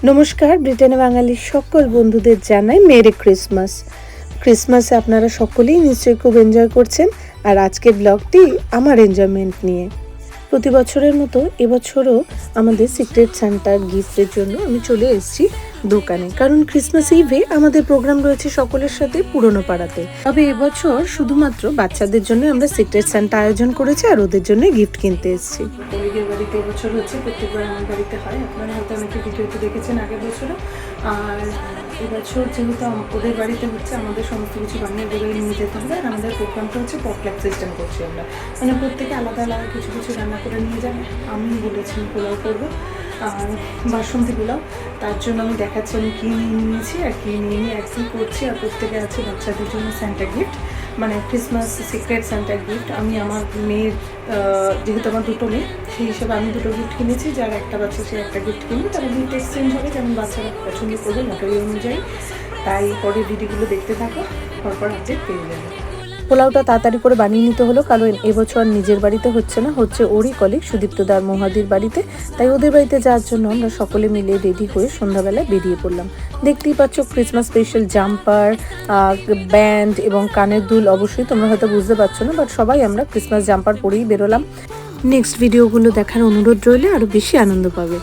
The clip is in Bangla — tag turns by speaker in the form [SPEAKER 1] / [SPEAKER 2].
[SPEAKER 1] নমস্কার, ব্রিটেনে বাঙালির সকল বন্ধুদের জানাই মেরি ক্রিসমাস। ক্রিসমাসে আপনারা সকলেই নিশ্চয়ই খুব এনজয় করছেন, আর আজকের ব্লগটি আমার এনজয়মেন্ট নিয়ে। প্রতি বছরের মতো এবছরও আমাদের সিক্রেট সান্টার গিফটের জন্য আমি চলে এসেছি দোকানে, কারণ ক্রিসমাস ইভে আমাদের প্রোগ্রাম রয়েছে সকলের সাথে পুরনো পাড়াতে। তবে এবছর শুধুমাত্র বাচ্চাদের জন্য আমরা সিক্রেট সান্টা আয়োজন করেছি আর ওদের জন্য গিফট কিনতে এসেছি। কলিগের বাড়িতে এবছর হচ্ছে, প্রত্যেকবার আমার বাড়িতে হয়, আপনারা হয়তো অনেকে ভিডিওতে দেখেছেন আগের বছরও। আর এবছর যেহেতু ওদের বাড়িতে হচ্ছে, আমাদের সমস্ত কিছু বানিয়ে বেরোয় নিয়ে যেতে হবে। আর আমাদের প্রোগ্রামটা হচ্ছে পটলাক সিস্টেম করছি আমরা, মানে প্রত্যেকে আলাদা আলাদা কিছু কিছু রান্না করে নিয়ে যাবে। আমি বলেছি পোলাও করবো, আর বাসন্তী পোলাও। তার জন্য আমি দেখাচ্ছি আমি কী নিয়ে নিয়েছি আর কী নিয়ে নিয়ে একই করছি। আর প্রত্যেকে আছে বাচ্চাদের জন্য স্যান্টা গিফট, মানে ক্রিসমাস সিক্রেট স্যান্টা গিফট। আমি আমার মেয়ের, যেহেতু আমার দুটো মেয়ে, সেই হিসেবে আমি দুটো গিফট কিনেছি। যার একটা বাচ্চা সে একটা গিফট কিনবে, তারা গিফট এক্সচেঞ্জ হবে, যেমন বাচ্চারা পছন্দ করবে লটারি অনুযায়ী। তাই পরে ভিডিওগুলো দেখতে থাকো, পরপর আপডেট পেয়ে যাবে। পোলাওটা তাড়াতাড়ি করে বানিয়ে নিতে হলো, কারণ এবছর নিজের বাড়িতে হচ্ছে না, হচ্ছে ওরই কলিগ সুদীপ্তদার মহাদির বাড়িতে। তাই ওদের বাড়িতে যাওয়ার জন্য আমরা সকলে মিলে রেডি হয়ে সন্ধ্যাবেলায় বেরিয়ে পড়লাম। দেখতেই পাচ্ছ ক্রিসমাস স্পেশাল জাম্পার, ব্যান্ড এবং কানের দুল। অবশ্যই তোমরা হয়তো বুঝতে পারছো না, বাট সবাই আমরা ক্রিসমাস জাম্পার পরেই বেরোলাম। নেক্সট ভিডিওগুলো দেখার অনুরোধ রইলে আরও বেশি আনন্দ পাবে।